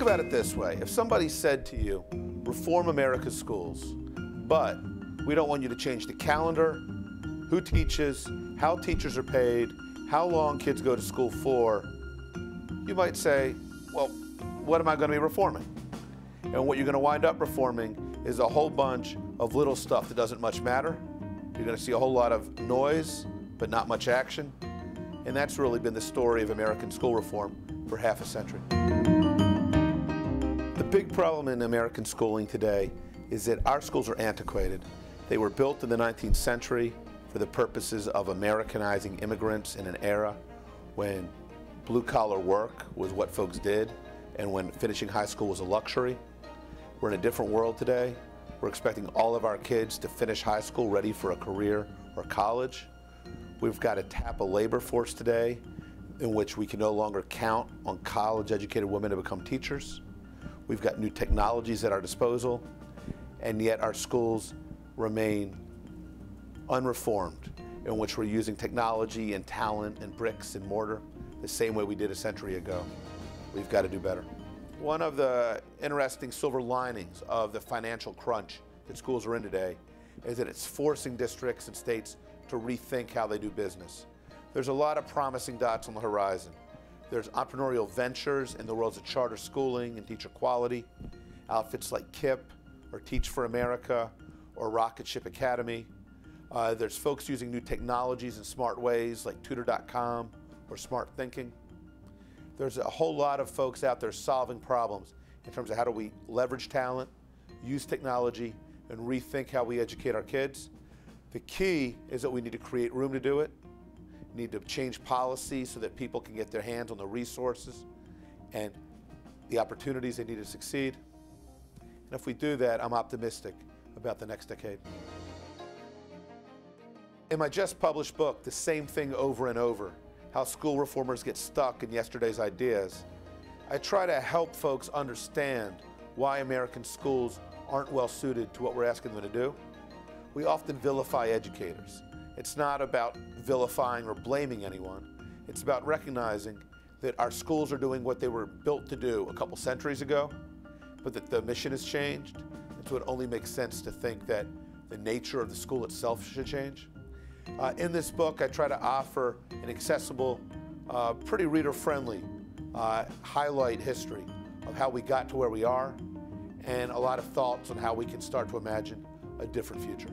about it this way. If somebody said to you, reform America's schools, but we don't want you to change the calendar, who teaches, how teachers are paid, how long kids go to school for, you might say, well, what am I going to be reforming? And what you're going to wind up reforming is a whole bunch of little stuff that doesn't much matter. You're going to see a whole lot of noise, but not much action. And that's really been the story of American school reform for half a century. The big problem in American schooling today is that our schools are antiquated. They were built in the 19th century for the purposes of Americanizing immigrants in an era when blue-collar work was what folks did and when finishing high school was a luxury. We're in a different world today. We're expecting all of our kids to finish high school ready for a career or college. We've got to tap a labor force today in which we can no longer count on college-educated women to become teachers. We've got new technologies at our disposal, and yet our schools remain unreformed, in which we're using technology and talent and bricks and mortar the same way we did a century ago. We've got to do better. One of the interesting silver linings of the financial crunch that schools are in today is that it's forcing districts and states to rethink how they do business. There's a lot of promising dots on the horizon. There's entrepreneurial ventures in the worlds of charter schooling and teacher quality, outfits like KIPP or Teach for America or Rocket Ship Academy. There's folks using new technologies in smart ways like Tutor.com or Smart Thinking. There's a whole lot of folks out there solving problems in terms of how do we leverage talent, use technology, and rethink how we educate our kids. The key is that we need to create room to do it. We need to change policy so that people can get their hands on the resources and the opportunities they need to succeed. And if we do that, I'm optimistic about the next decade. In my just published book, The Same Thing Over and Over, How School Reformers Get Stuck in Yesterday's Ideas, I try to help folks understand why American schools aren't well suited to what we're asking them to do. We often vilify educators. It's not about vilifying or blaming anyone. It's about recognizing that our schools are doing what they were built to do a couple centuries ago, but that the mission has changed. And so it only makes sense to think that the nature of the school itself should change. In this book, I try to offer an accessible, pretty reader-friendly highlight history of how we got to where we are and a lot of thoughts on how we can start to imagine a different future.